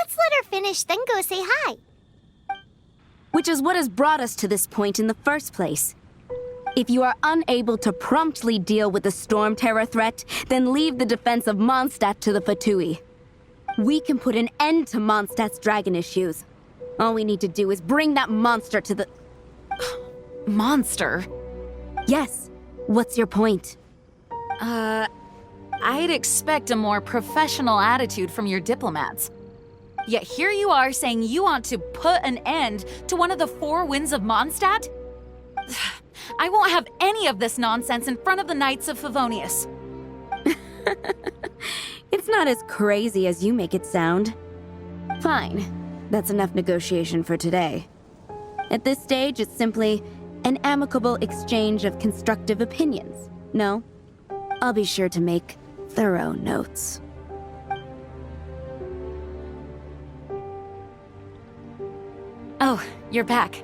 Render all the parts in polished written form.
Let's let her finish, then go say hi. Which is what has brought us to this point in the first place. If you are unable to promptly deal with the Storm Terror threat, then leave the defense of Mondstadt to the Fatui. We can put an end to Mondstadt's dragon issues. All we need to do is bring that monster to the... Monster? Yes. What's your point? I'd expect a more professional attitude from your diplomats. Yet here you are saying you want to put an end to one of the four winds of Mondstadt? I won't have any of this nonsense in front of the Knights of Favonius. It's not as crazy as you make it sound. Fine. That's enough negotiation for today. At this stage, it's simply an amicable exchange of constructive opinions. No? I'll be sure to make thorough notes. Oh, you're back.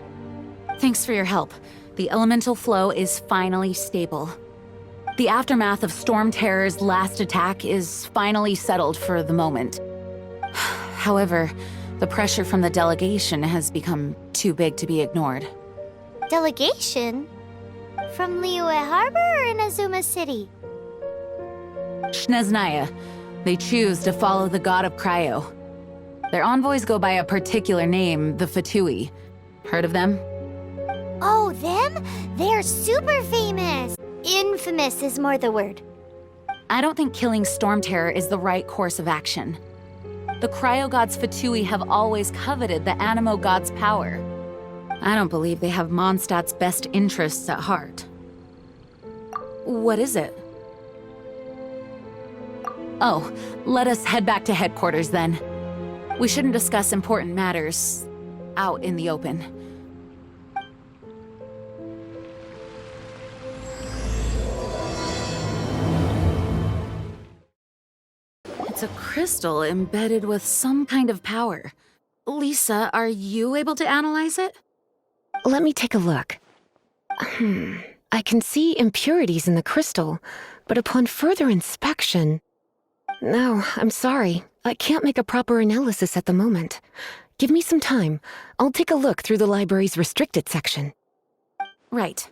Thanks for your help. The elemental flow is finally stable. The aftermath of Storm Terror's last attack is finally settled for the moment. However, the pressure from the delegation has become too big to be ignored. Delegation? From Liyue Harbor or in Azuma City? Shneznaya. They choose to follow the god of Cryo. Their envoys go by a particular name, the Fatui. Heard of them? Oh, them? They're super famous! Infamous is more the word. I don't think killing Storm Terror is the right course of action. The Cryo God's Fatui have always coveted the Animo God's power. I don't believe they have Mondstadt's best interests at heart. What is it? Oh, let us head back to headquarters then. We shouldn't discuss important matters out in the open. It's a crystal embedded with some kind of power. Lisa, are you able to analyze it? Let me take a look. I can see impurities in the crystal, but upon further inspection... No, I'm sorry. I can't make a proper analysis at the moment. Give me some time. I'll take a look through the library's restricted section. Right.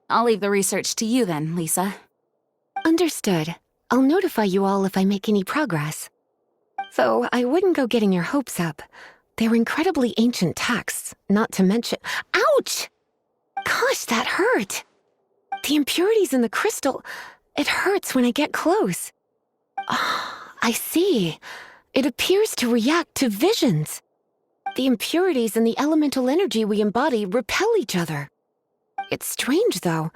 I'll leave the research to you then, Lisa. Understood. I'll notify you all if I make any progress. Though I wouldn't go getting your hopes up. They're incredibly ancient texts, not to mention— Ouch! Gosh, that hurt! The impurities in the crystal— it hurts when I get close. Ah, I see. It appears to react to visions. The impurities and the elemental energy we embody repel each other. It's strange, though.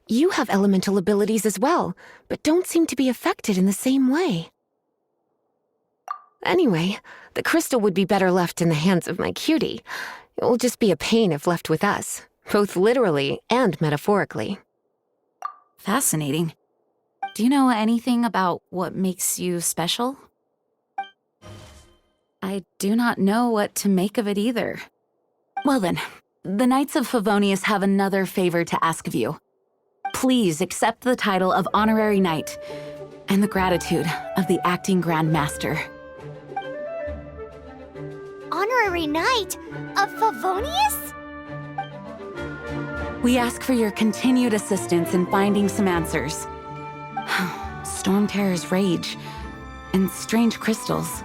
You have elemental abilities as well, but don't seem to be affected in the same way. Anyway, the crystal would be better left in the hands of my cutie. It will just be a pain if left with us, both literally and metaphorically. Fascinating. Do you know anything about what makes you special? I do not know what to make of it either. Well then, the Knights of Favonius have another favor to ask of you. Please accept the title of Honorary Knight and the gratitude of the Acting Grand Master. Honorary Knight of Favonius? We ask for your continued assistance in finding some answers. Storm Terror's rage and strange crystals.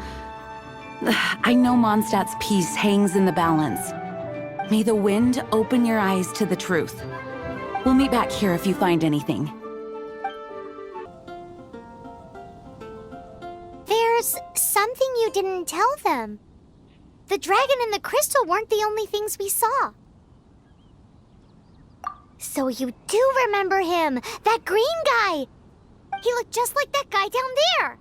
I know Mondstadt's peace hangs in the balance. May the wind open your eyes to the truth. We'll meet back here if you find anything. There's something you didn't tell them. The dragon and the crystal weren't the only things we saw. So you do remember him, that green guy! He looked just like that guy down there!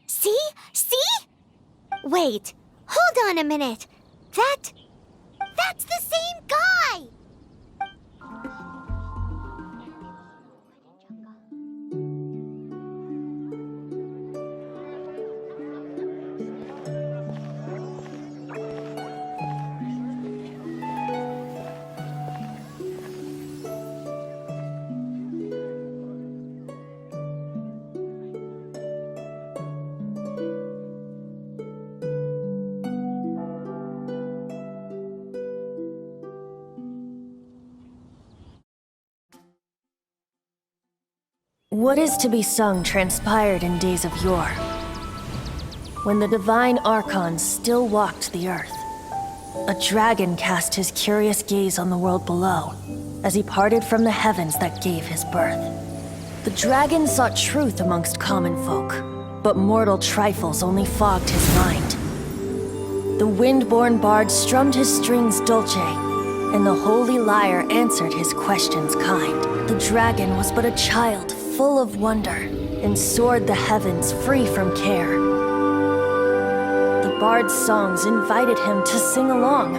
See? See? Wait, hold on a minute. That's the same guy! What is to be sung transpired in days of yore, when the divine Archons still walked the earth. A dragon cast his curious gaze on the world below, as he parted from the heavens that gave his birth. The dragon sought truth amongst common folk, but mortal trifles only fogged his mind. The wind-born bard strummed his strings dulce, and the holy lyre answered his questions kind. The dragon was but a child full of wonder, and soared the heavens free from care. The bard's songs invited him to sing along,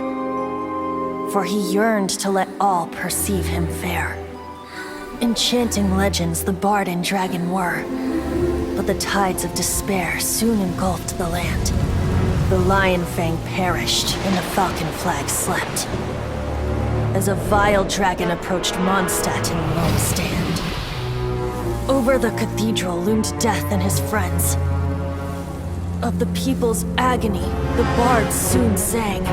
for he yearned to let all perceive him fair. Enchanting legends the bard and dragon were, but the tides of despair soon engulfed the land. The lion fang perished, and the falcon flag slept, as a vile dragon approached Mondstadt in lone stand. Over the cathedral loomed death and his friends. Of the people's agony, the bards soon sang.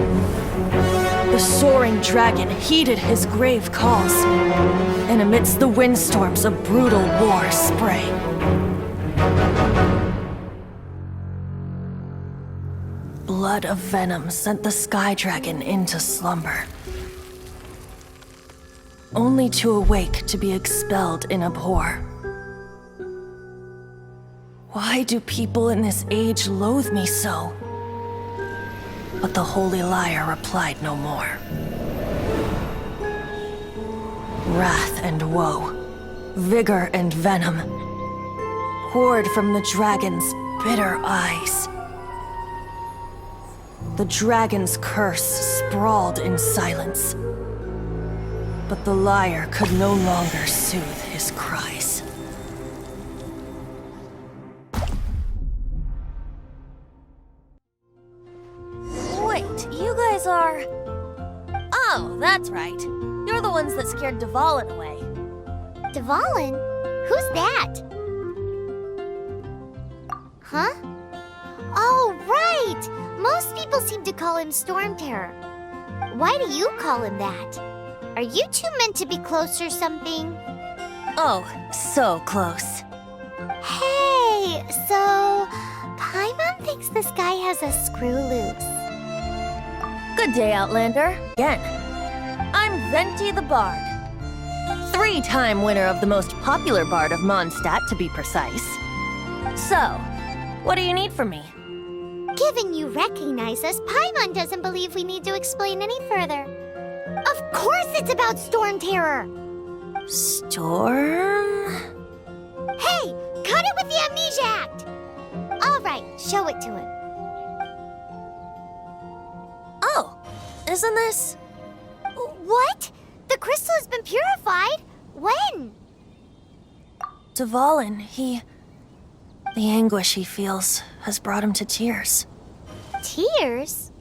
The soaring dragon heeded his grave calls, and amidst the windstorms a brutal war sprang. Blood of venom sent the sky dragon into slumber, only to awake to be expelled in abhor. Why do people in this age loathe me so? But the holy lyre replied no more. Wrath and woe, vigor and venom, poured from the dragon's bitter eyes. The dragon's curse sprawled in silence, but the lyre could no longer soothe his cries. Wait, you guys are... Oh, that's right. You're the ones that scared Dvalin away. Dvalin? Who's that? Huh? Oh, right! Most people seem to call him Storm Terror. Why do you call him that? Are you two meant to be close or something? Oh, so close. Hey, so Paimon thinks this guy has a screw loose. Good day, Outlander. Again. I'm Venti the Bard. 3-time winner of the most popular bard of Mondstadt, to be precise. So, what do you need from me? Given you recognize us, Paimon doesn't believe we need to explain any further. Of course it's about Storm Terror! Storm? Hey, cut it with the Amnesia Act! Alright, show it to him. Oh, isn't this... What? The crystal has been purified? When? Dvalin, the anguish he feels has brought him to tears. Tears?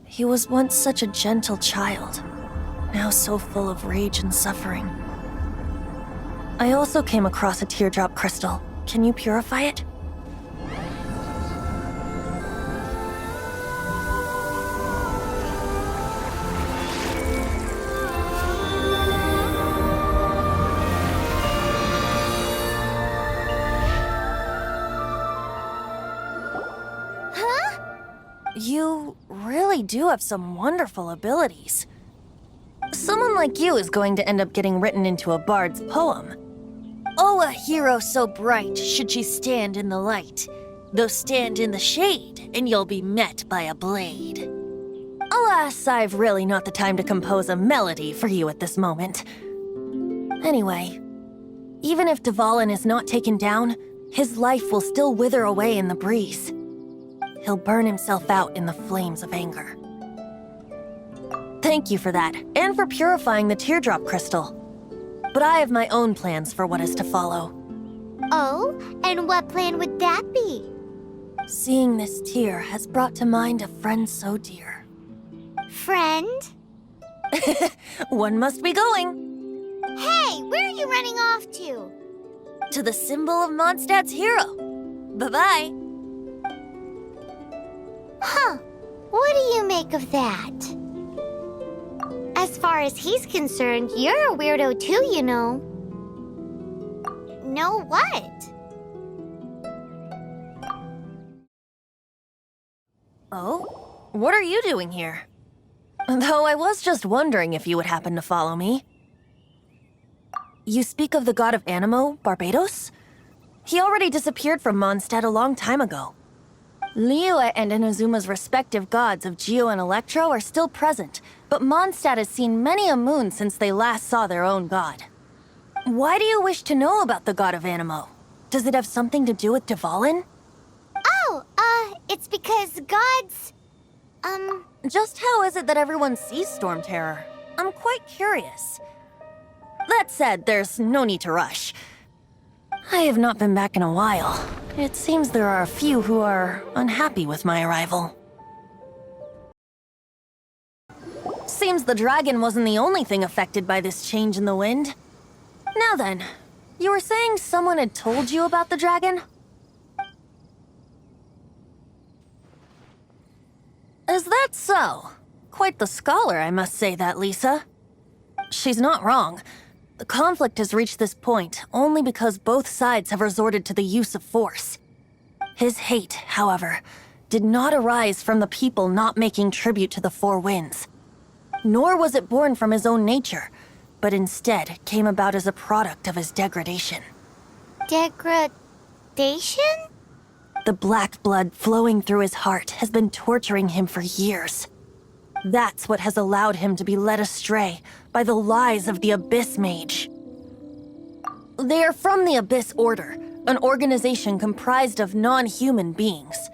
He was once such a gentle child, now so full of rage and suffering. I also came across a teardrop crystal. Can you purify it? You really do have some wonderful abilities. Someone like you is going to end up getting written into a bard's poem. Oh, a hero so bright should she stand in the light, though stand in the shade, and you'll be met by a blade. Alas, I've really not the time to compose a melody for you at this moment. Anyway, even if Dvalin is not taken down, his life will still wither away in the breeze. He'll burn himself out in the flames of anger. Thank you for that, and for purifying the teardrop crystal. But I have my own plans for what is to follow. Oh, and what plan would that be? Seeing this tear has brought to mind a friend so dear. Friend? One must be going. Hey, where are you running off to? To the symbol of Mondstadt's hero. Bye-bye. Huh. What do you make of that? As far as he's concerned, you're a weirdo too, you know. Know what? Oh? What are you doing here? Though I was just wondering if you would happen to follow me. You speak of the god of Animo, Barbados? He already disappeared from Mondstadt a long time ago. Liyue and Inazuma's respective gods of Geo and Electro are still present, but Mondstadt has seen many a moon since they last saw their own god. Why do you wish to know about the god of Animo? Does it have something to do with Dvalin? Oh, it's because gods... Just how is it that everyone sees Storm Terror? I'm quite curious. That said, there's no need to rush. I have not been back in a while. It seems there are a few who are unhappy with my arrival. Seems the dragon wasn't the only thing affected by this change in the wind. Now then, you were saying someone had told you about the dragon? Is that so? Quite the scholar, I must say that, Lisa. She's not wrong. The conflict has reached this point only because both sides have resorted to the use of force. His hate, however, did not arise from the people not making tribute to the Four Winds. Nor was it born from his own nature, but instead came about as a product of his degradation. Degradation? The black blood flowing through his heart has been torturing him for years. That's what has allowed him to be led astray by the lies of the Abyss Mage. They are from the Abyss Order, an organization comprised of non-human beings.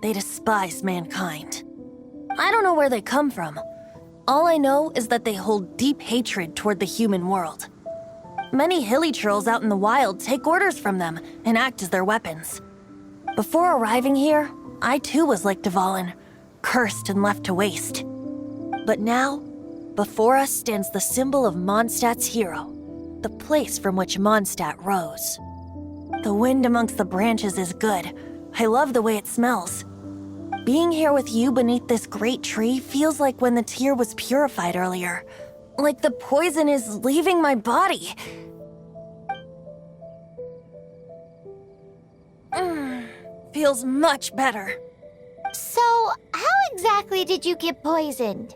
They despise mankind. I don't know where they come from. All I know is that they hold deep hatred toward the human world. Many hilly trolls out in the wild take orders from them and act as their weapons. Before arriving here, I too was like Dvalin, cursed and left to waste. But now, before us stands the symbol of Mondstadt's hero, the place from which Mondstadt rose. The wind amongst the branches is good. I love the way it smells. Being here with you beneath this great tree feels like when the tear was purified earlier. Like the poison is leaving my body. Feels much better. So, how exactly did you get poisoned?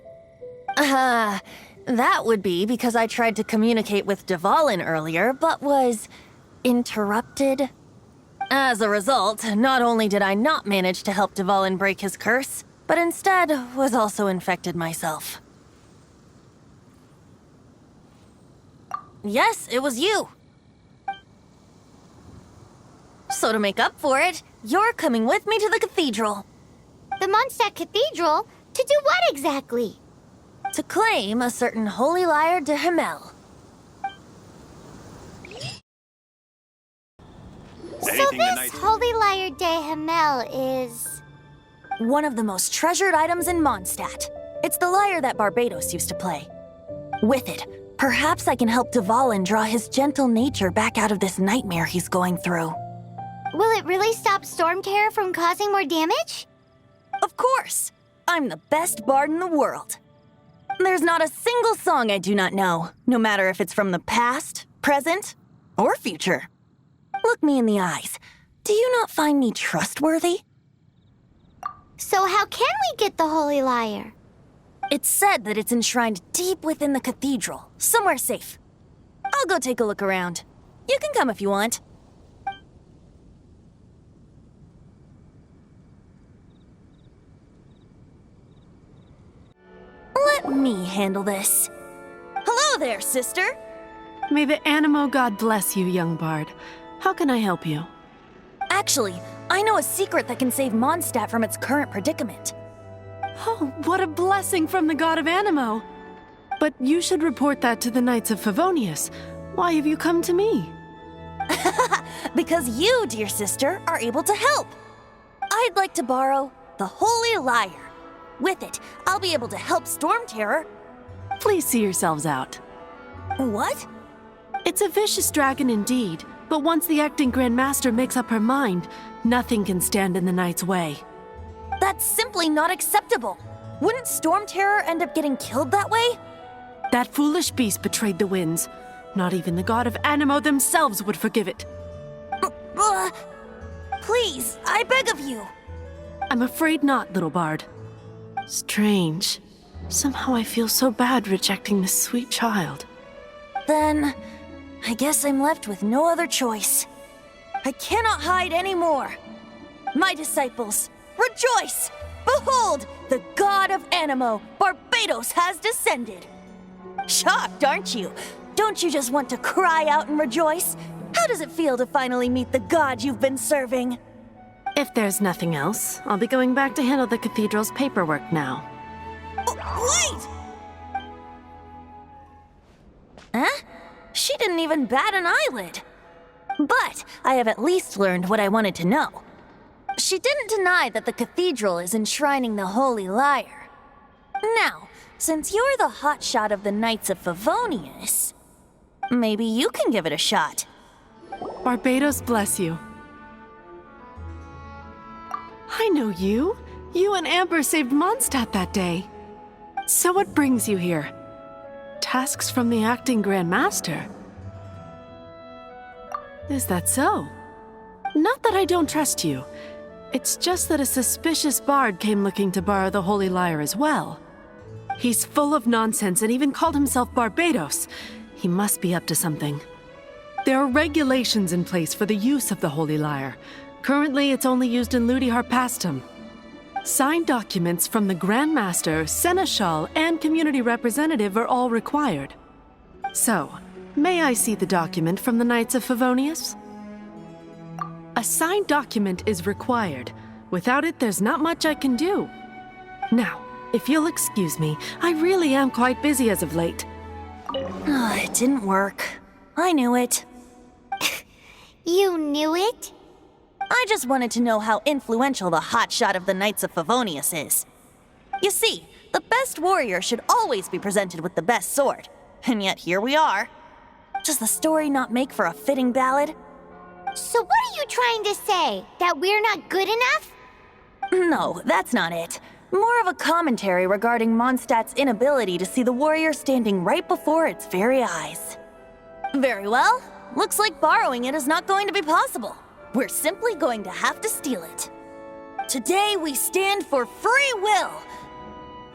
That would be because I tried to communicate with Dvalin earlier, but was interrupted. As a result, not only did I not manage to help Dvalin break his curse, but instead was also infected myself. Yes, it was you. So to make up for it, you're coming with me to the cathedral. The Mondstadt Cathedral? To do what exactly? To claim a certain Holy Lyre de Himmel. So this Holy Lyre de Himmel is... one of the most treasured items in Mondstadt. It's the lyre that Barbados used to play. With it, perhaps I can help Dvalin draw his gentle nature back out of this nightmare he's going through. Will it really stop Storm Terror from causing more damage? Of course! I'm the best bard in the world. There's not a single song I do not know, no matter if it's from the past, present, or future. Look me in the eyes. Do you not find me trustworthy? So how can we get the Holy Lyre? It's said that it's enshrined deep within the cathedral, somewhere safe. I'll go take a look around. You can come if you want. Let me handle this. Hello there, sister. May the Animo god bless you, young bard. How can I help you? Actually, I know a secret that can save Mondstadt from its current predicament. Oh, what a blessing from the god of Animo! But you should report that to the Knights of Favonius. Why have you come to me? Because you, dear sister, are able to help. I'd like to borrow the Holy Lyre. With it, I'll be able to help Storm Terror. Please see yourselves out. What? It's a vicious dragon indeed, but once the acting Grand Master makes up her mind, nothing can stand in the Knight's way. That's simply not acceptable. Wouldn't Storm Terror end up getting killed that way? That foolish beast betrayed the winds. Not even the god of Animo themselves would forgive it. Please, I beg of you. I'm afraid not, little bard. Strange. Somehow I feel so bad rejecting this sweet child. Then, I guess I'm left with no other choice. I cannot hide anymore. My disciples, rejoice! Behold, the god of Animo, Barbados, has descended. Shocked, aren't you? Don't you just want to cry out and rejoice? How does it feel to finally meet the god you've been serving? If there's nothing else, I'll be going back to handle the cathedral's paperwork now. Wait! Huh? She didn't even bat an eyelid. But I have at least learned what I wanted to know. She didn't deny that the cathedral is enshrining the Holy Lyre. Now, since you're the hotshot of the Knights of Favonius, maybe you can give it a shot. Barbados bless you. I know you. You and Amber saved Mondstadt that day. So what brings you here? Tasks from the acting Grand Master? Is that so? Not that I don't trust you. It's just that a suspicious bard came looking to borrow the Holy Lyre as well. He's full of nonsense and even called himself Barbados. He must be up to something. There are regulations in place for the use of the Holy Lyre. Currently, it's only used in Ludi Harpastum. Signed documents from the Grand Master, Seneschal, and Community Representative are all required. So, may I see the document from the Knights of Favonius? A signed document is required. Without it, there's not much I can do. Now, if you'll excuse me, I really am quite busy as of late. It didn't work. I knew it. You knew it? I just wanted to know how influential the hotshot of the Knights of Favonius is. You see, the best warrior should always be presented with the best sword. And yet here we are. Does the story not make for a fitting ballad? So what are you trying to say? That we're not good enough? No, that's not it. More of a commentary regarding Mondstadt's inability to see the warrior standing right before its very eyes. Very well. Looks like borrowing it is not going to be possible. We're simply going to have to steal it. Today we stand for free will.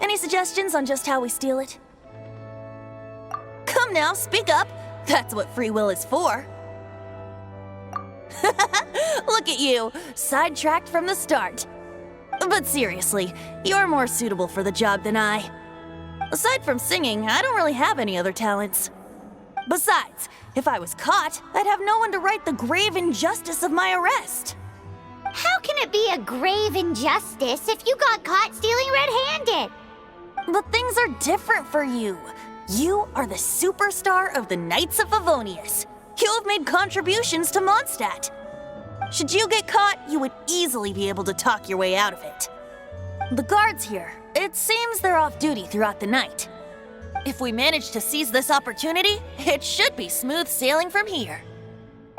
Any suggestions on just how we steal it? Come now, speak up. That's what free will is for. Look at you, sidetracked from the start. But seriously, you're more suitable for the job than I. Aside from singing, I don't really have any other talents. Besides, if I was caught, I'd have no one to right the grave injustice of my arrest. How can it be a grave injustice if you got caught stealing red-handed? But things are different for you. You are the superstar of the Knights of Favonius. You have made contributions to Mondstadt. Should you get caught, you would easily be able to talk your way out of it. The guards here, it seems they're off duty throughout the night. If we manage to seize this opportunity, it should be smooth sailing from here.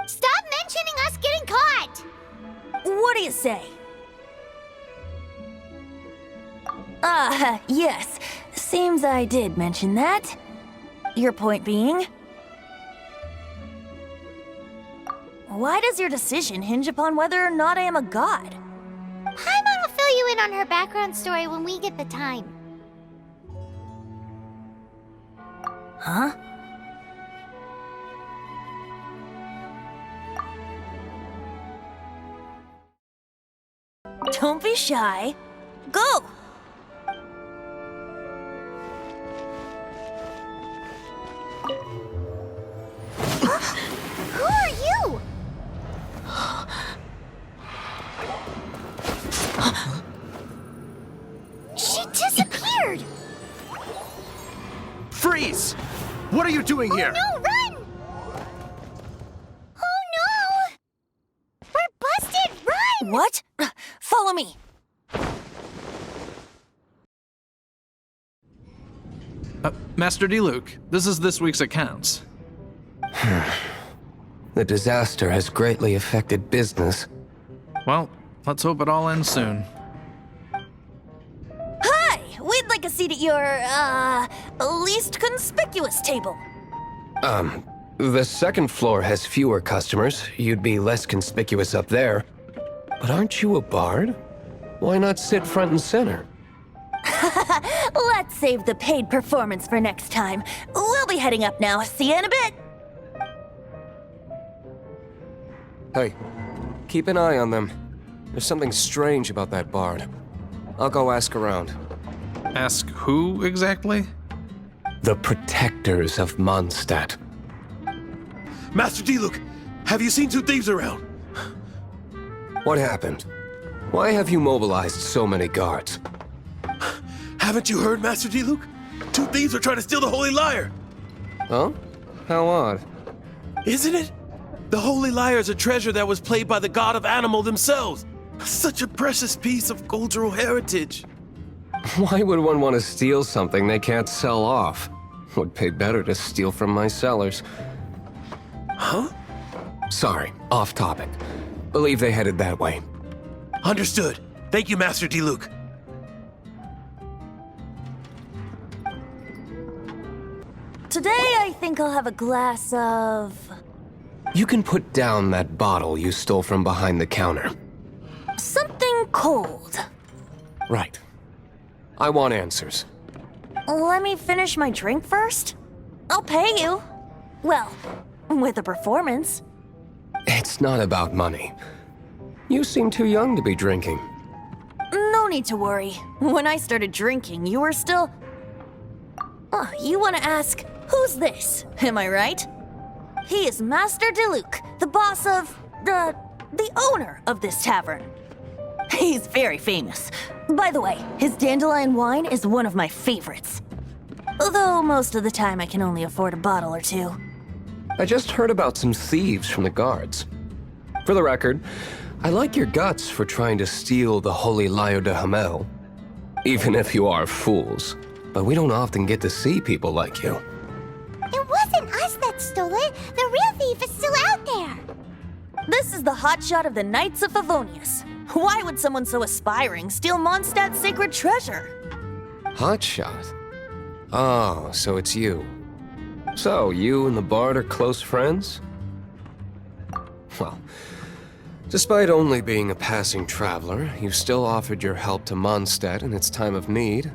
Stop mentioning us getting caught! What do you say? Yes. Seems I did mention that. Your point being? Why does your decision hinge upon whether or not I am a god? Paimon will fill you in on her background story when we get the time. Huh? Don't be shy. Go! Who are you? She disappeared! Freeze! What are you doing here? No, run! Oh no! We're busted, run! What? Follow me. Master D-Luke, this is this week's accounts. The disaster has greatly affected business. Well, let's hope it all ends soon. Hi! We'd like like a seat at your, least conspicuous table? The second floor has fewer customers. You'd be less conspicuous up there. But aren't you a bard? Why not sit front and center? Let's save the paid performance for next time. We'll be heading up now. See you in a bit. Hey, keep an eye on them. There's something strange about that bard. I'll go ask around. Ask who exactly? The protectors of Mondstadt. Master Diluc, have you seen two thieves around? What happened? Why have you mobilized so many guards? Haven't you heard, Master Diluc? Two thieves are trying to steal the Holy Lyre. Huh? How odd. Isn't it? The Holy Lyre is a treasure that was played by the god of animal themselves. Such a precious piece of cultural heritage. Why would one want to steal something they can't sell off? Would pay better to steal from my sellers. Huh? Sorry, off topic. Believe they headed that way. Understood. Thank you, Master Diluc. Today, I think I'll have a glass of... You can put down that bottle you stole from behind the counter. something cold. Right. I want answers. Let me finish my drink first. I'll pay you. Well, with a performance. It's not about money. You seem too young to be drinking. No need to worry. When I started drinking, you were still... Oh, you want to ask, who's this? Am I right? He is Master Diluc, the boss of... the owner of this tavern. He's very famous. By the way, his dandelion wine is one of my favorites. Although most of the time I can only afford a bottle or two. I just heard about some thieves from the guards. For the record, I like your guts for trying to steal the Holy Lyre de Hamel. Even if you are fools. But we don't often get to see people like you. It wasn't us that stole it. The real thief is still out there. This is the hotshot of the Knights of Favonius. Why would someone so aspiring steal Mondstadt's sacred treasure? Hotshot? Oh, so it's you. So, you and the Bard are close friends? Well, despite only being a passing traveler, you still offered your help to Mondstadt in its time of need.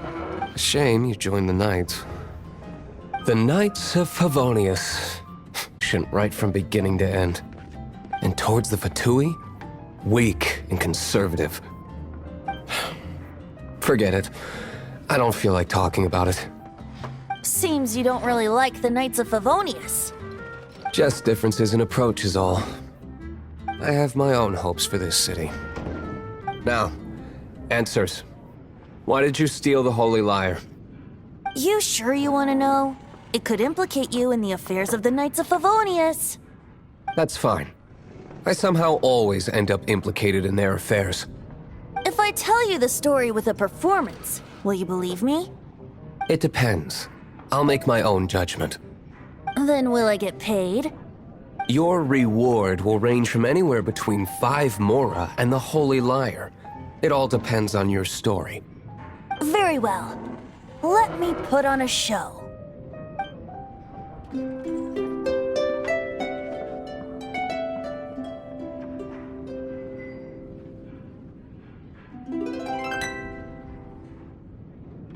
A shame you joined the Knights. The Knights of Favonius. Right from beginning to end. And towards the Fatui? Weak and conservative. Forget it. I don't feel like talking about it. Seems you don't really like the Knights of Favonius. Just differences in approach is all. I have my own hopes for this city. Now, answers. Why did you steal the Holy Lyre? You sure you want to know? It could implicate you in the affairs of the Knights of Favonius. That's fine. I somehow always end up implicated in their affairs. If I tell you the story with a performance, will you believe me? It depends. I'll make my own judgment. Then will I get paid? Your reward will range from anywhere between 5 mora and the Holy Lyre. It all depends on your story. Very well. Let me put on a show.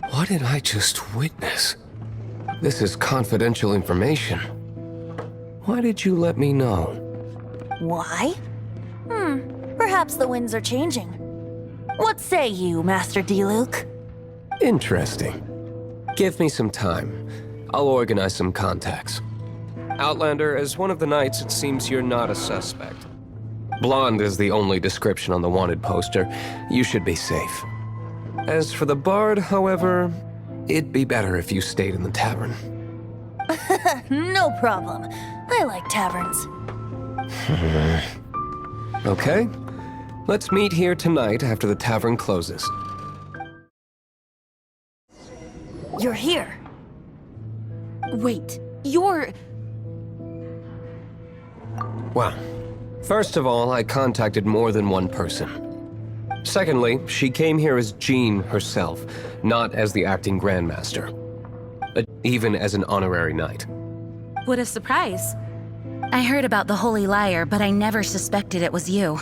What did I just witness? This is confidential information. Why did you let me know? Why? Perhaps the winds are changing. What say you, Master Diluc? Interesting. Give me some time. I'll organize some contacts. Outlander, as one of the knights, it seems you're not a suspect. Blonde is the only description on the wanted poster. You should be safe. As for the Bard, however, it'd be better if you stayed in the tavern. No problem. I like taverns. Okay. Let's meet here tonight after the tavern closes. You're here. Wait, you're... Well, first of all, I contacted more than one person. Secondly, she came here as Jean herself, not as the acting Grandmaster. Even as an honorary knight. What a surprise. I heard about the Holy Lyre, but I never suspected it was you.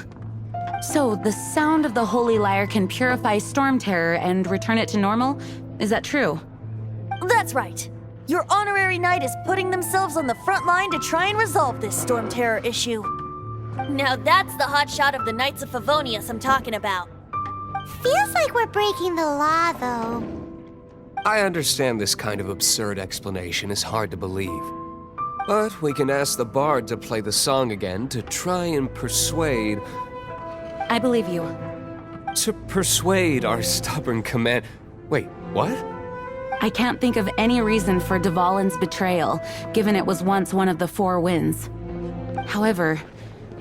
So, the sound of the Holy Lyre can purify Storm Terror and return it to normal? Is that true? That's right. Your honorary knight is putting themselves on the front line to try and resolve this Storm Terror issue. Now that's the hotshot of the Knights of Favonius I'm talking about. Feels like we're breaking the law, though. I understand this kind of absurd explanation is hard to believe. But we can ask the bard to play the song again to try and persuade... I believe you. To persuade our stubborn command... Wait, what? I can't think of any reason for Dvalin's betrayal, given it was once one of the Four Winds. However,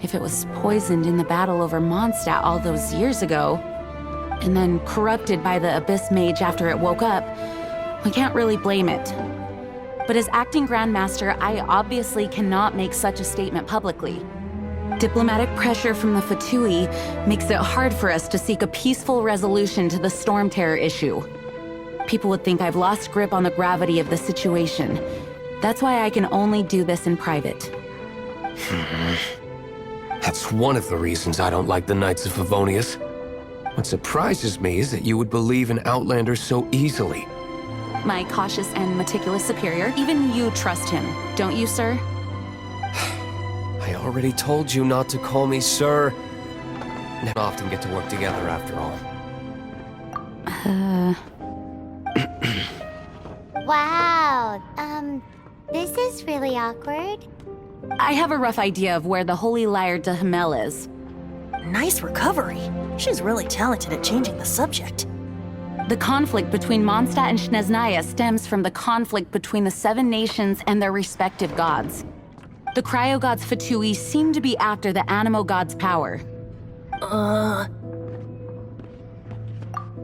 if it was poisoned in the battle over Mondstadt all those years ago, and then corrupted by the Abyss Mage after it woke up, we can't really blame it. But as acting Grandmaster, I obviously cannot make such a statement publicly. Diplomatic pressure from the Fatui makes it hard for us to seek a peaceful resolution to the Storm Terror issue. People would think I've lost grip on the gravity of the situation. That's why I can only do this in private. That's one of the reasons I don't like the Knights of Favonius. What surprises me is that you would believe in Outlanders so easily. My cautious and meticulous superior, even you trust him, don't you, sir? I already told you not to call me sir. Never often get to work together after all. Wow, this is really awkward. I have a rough idea of where the Holy Lyre de Himmel is. Nice recovery. She's really talented at changing the subject. The conflict between Mondstadt and Snezhnaya stems from the conflict between the Seven Nations and their respective gods. The cryo-gods Fatui seem to be after the Animo god's power.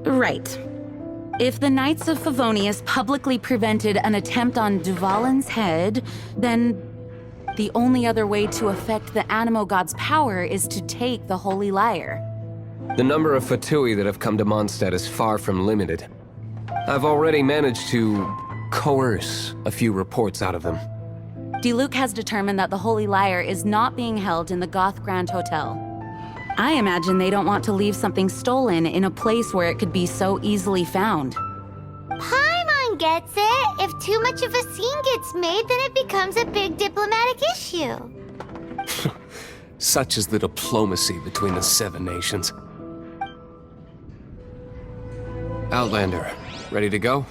Right. If the Knights of Favonius publicly prevented an attempt on Dvalin's head, then the only other way to affect the Animo god's power is to take the Holy Lyre. The number of Fatui that have come to Mondstadt is far from limited. I've already managed to coerce a few reports out of them. Diluc has determined that the Holy Lyre is not being held in the Goth Grand Hotel. I imagine they don't want to leave something stolen in a place where it could be so easily found. Paimon gets it. If too much of a scene gets made, then it becomes a big diplomatic issue. Such is the diplomacy between the Seven Nations. Outlander, ready to go?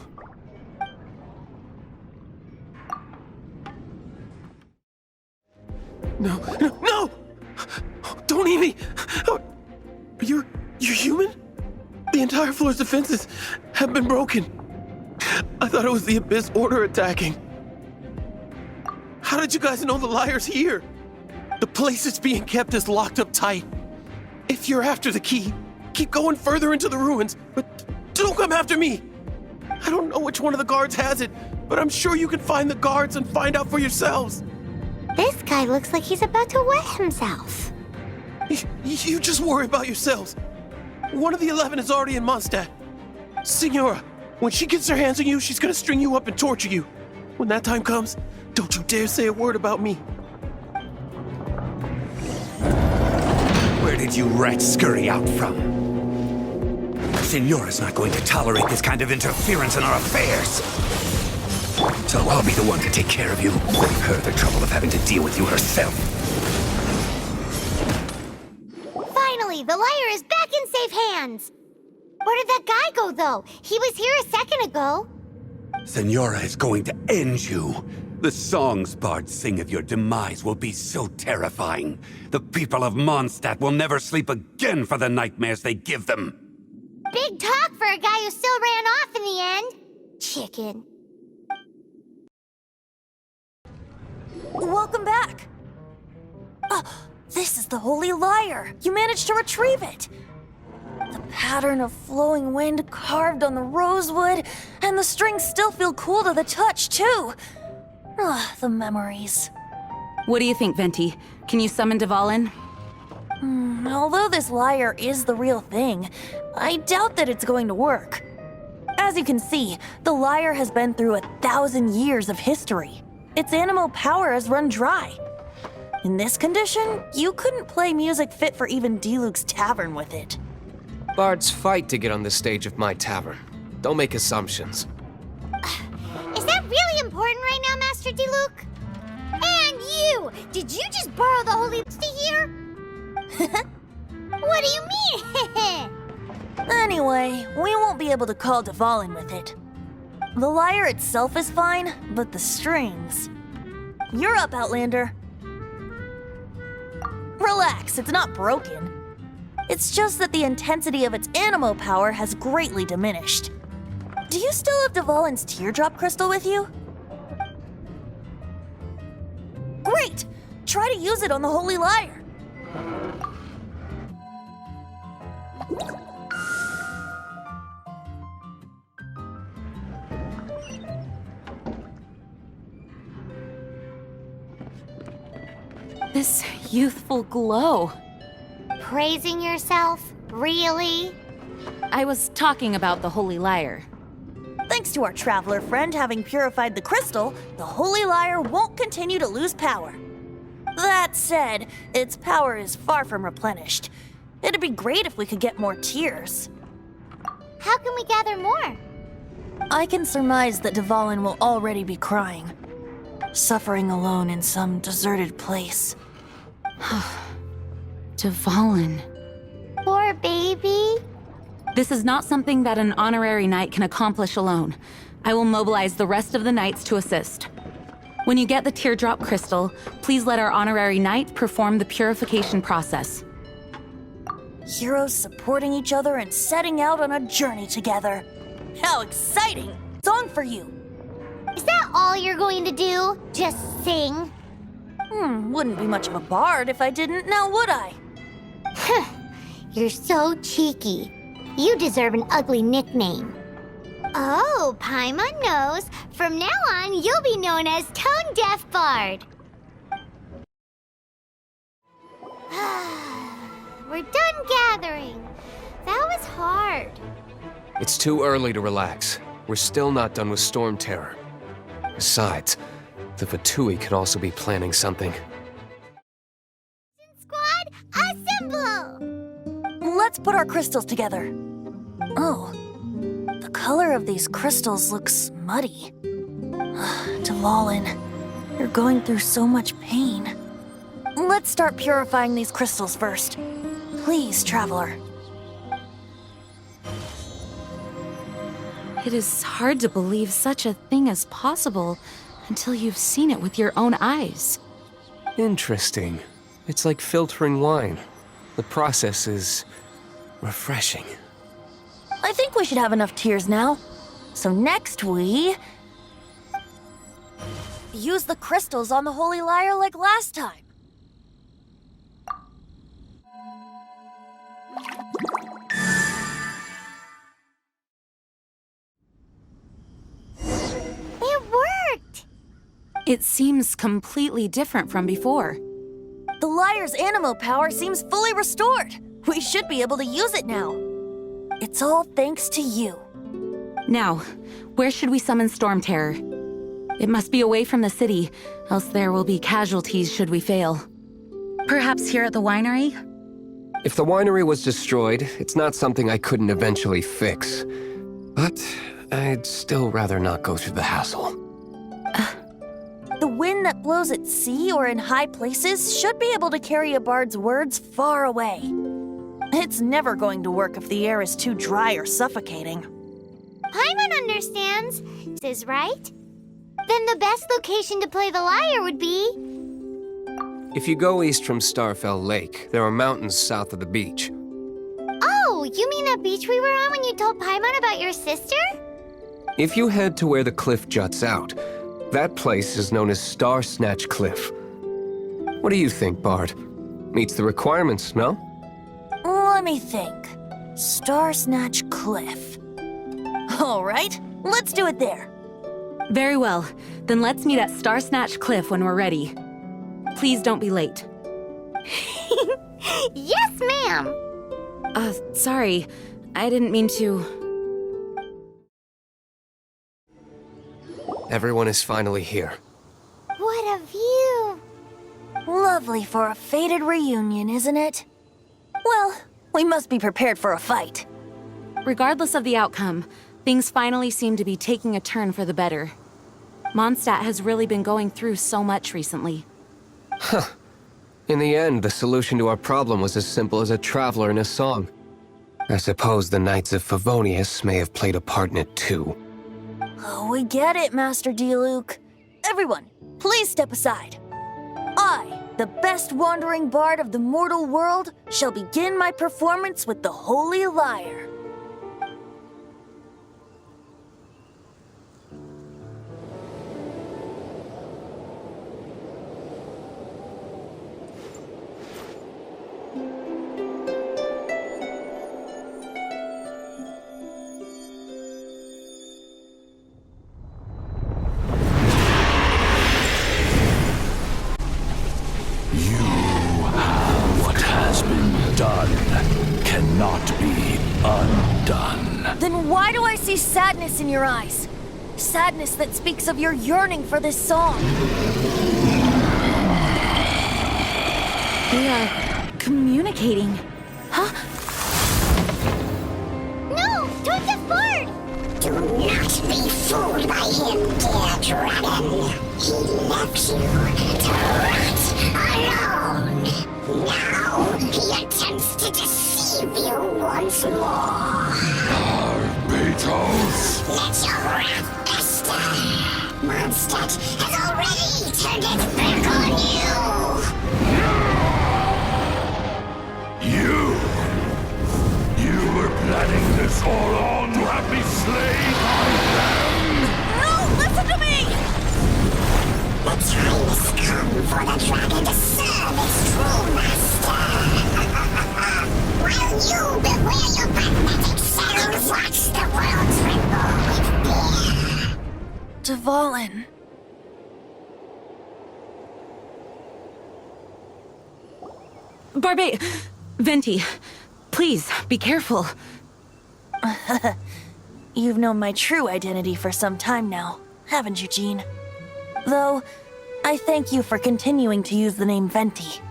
No, no, no! Don't eat me! You're human? The entire floor's defenses have been broken. I thought it was the Abyss Order attacking. How did you guys know the Lyre's here? The place it's being kept is locked up tight. If you're after the key, keep going further into the ruins, but don't come after me! I don't know which one of the guards has it, but I'm sure you can find the guards and find out for yourselves. This guy looks like he's about to wet himself. You just worry about yourselves. One of the 11 is already in Mondstadt. Signora, when she gets her hands on you, she's gonna string you up and torture you. When that time comes, don't you dare say a word about me. Where did you rats scurry out from? Signora's not going to tolerate this kind of interference in our affairs. So I'll be the one to take care of you. Save her the trouble of having to deal with you herself. Finally, the Lyre is back in safe hands. Where did that guy go, though? He was here a second ago. Signora is going to end you. The songs bards sing of your demise will be so terrifying. The people of Mondstadt will never sleep again for the nightmares they give them. Big talk for a guy who still ran off in the end. Chicken. Welcome back. This is the Holy Lyre. You managed to retrieve it. The pattern of flowing wind carved on the rosewood, and the strings still feel cool to the touch, too. The memories. What do you think, Venti? Can you summon Dvalin? Although this lyre is the real thing, I doubt that it's going to work. As you can see, the lyre has been through 1,000 years of history. Its animal power has run dry. In this condition, you couldn't play music fit for even Diluc's tavern with it. Bards fight to get on the stage of my tavern. Don't make assumptions. Is that really important right now, Master Diluc? And you! Did you just borrow the holy to here? What do you mean? Anyway, we won't be able to call Dvalin with it. The lyre itself is fine, but the strings... You're up, Outlander. Relax, it's not broken. It's just that the intensity of its animo power has greatly diminished. Do you still have Dvalin's teardrop crystal with you? Great! Try to use it on the holy lyre. This youthful glow. Praising yourself? Really? I was talking about the holy lyre. Thanks to our traveler friend having purified the crystal, the holy lyre won't continue to lose power. That said, its power is far from replenished. It'd be great if we could get more tears. How can we gather more? I can surmise that Dvalin will already be crying, suffering alone in some deserted place. Dvalin. Poor baby. This is not something that an honorary knight can accomplish alone. I will mobilize the rest of the knights to assist. When you get the teardrop crystal, please let our honorary knight perform the purification process. Heroes supporting each other and setting out on a journey together. How exciting! Song for you! Is that all you're going to do? Just sing? Wouldn't be much of a bard if I didn't, now would I? You're so cheeky. You deserve an ugly nickname. Oh, Paimon knows. From now on, you'll be known as Tone Deaf Bard. We're done gathering. That was hard. It's too early to relax. We're still not done with Storm Terror. Besides, the Fatui could also be planning something. Squad, assemble! Let's put our crystals together. Oh, the color of these crystals looks muddy. Dvalin, you're going through so much pain. Let's start purifying these crystals first. Please, Traveler. It is hard to believe such a thing is possible until you've seen it with your own eyes. Interesting. It's like filtering wine. The process is refreshing. I think we should have enough tears now. So next we... use the crystals on the holy lyre like last time. It worked! It seems completely different from before. The lyre's animo power seems fully restored. We should be able to use it now. It's all thanks to you. Now, where should we summon Storm Terror? It must be away from the city, else there will be casualties should we fail. Perhaps here at the winery? If the winery was destroyed, it's not something I couldn't eventually fix. But I'd still rather not go through the hassle. The wind that blows at sea or in high places should be able to carry a bard's words far away. It's never going to work if the air is too dry or suffocating. Paimon understands, is right? Then the best location to play the lyre would be... If you go east from Starfell Lake, there are mountains south of the beach. Oh, you mean that beach we were on when you told Paimon about your sister? If you head to where the cliff juts out, that place is known as Star Snatch Cliff. What do you think, Bard? Meets the requirements, no? Let me think. Star Snatch Cliff. All right, let's do it there. Very well. Then let's meet at Star Snatch Cliff when we're ready. Please don't be late. Yes, ma'am! Sorry. I didn't mean to... Everyone is finally here. What a view! Lovely for a fated reunion, isn't it? Well, we must be prepared for a fight. Regardless of the outcome, things finally seem to be taking a turn for the better. Mondstadt has really been going through so much recently. In the end, the solution to our problem was as simple as a traveler in a song. I suppose the Knights of Favonius may have played a part in it too. Oh, we get it, Master Diluc. Everyone, please step aside. I, the best wandering bard of the mortal world, shall begin my performance with the Holy Lyre. What has been done cannot be undone. Then why do I see sadness in your eyes? Sadness that speaks of your yearning for this song. They are communicating. Huh? No! Toon Deaf Bard! Do not be fooled by him, dear dragon. He left you to rot alone. Now he attempts to deceive you once more. Beatles! Let your wrath fester. Mondstadt has already turned its back on You! You were planning this all along to have me slain by them! No, listen to me! The time has come for the dragon to serve its true master. While you beware your magnetic cells, watch the world tremble with fear. Dvalin. Venti, please, be careful. You've known my true identity for some time now, haven't you, Jean? Though, I thank you for continuing to use the name Venti.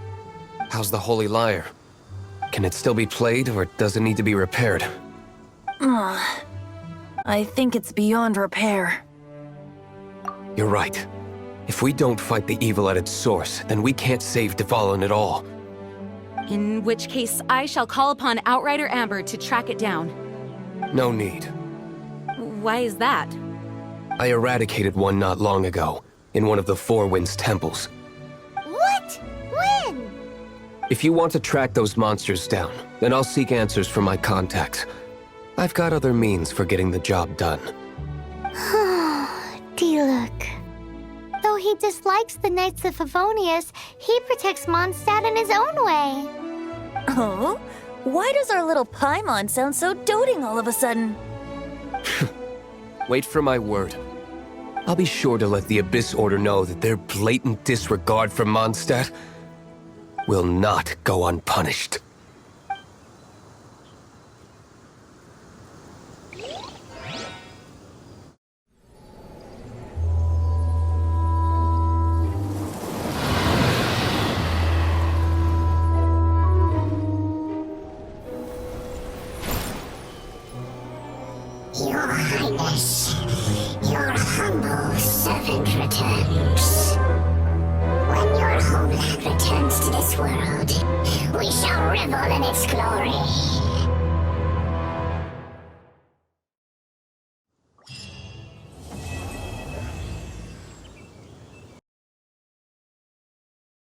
How's the Holy Lyre? Can it still be played, or does it need to be repaired? I think it's beyond repair. You're right. If we don't fight the evil at its source, then we can't save Dvalin at all. In which case, I shall call upon Outrider Amber to track it down. No need. Why is that? I eradicated one not long ago, in one of the Four Winds temples. What? When? If you want to track those monsters down, then I'll seek answers from my contacts. I've got other means for getting the job done. Diluc. Though he dislikes the Knights of Favonius, he protects Mondstadt in his own way. Oh? Why does our little Paimon sound so doting all of a sudden? Wait for my word. I'll be sure to let the Abyss Order know that their blatant disregard for Mondstadt will not go unpunished. Your Highness, your humble servant returns. When your homeland returns to this world, we shall revel in its glory.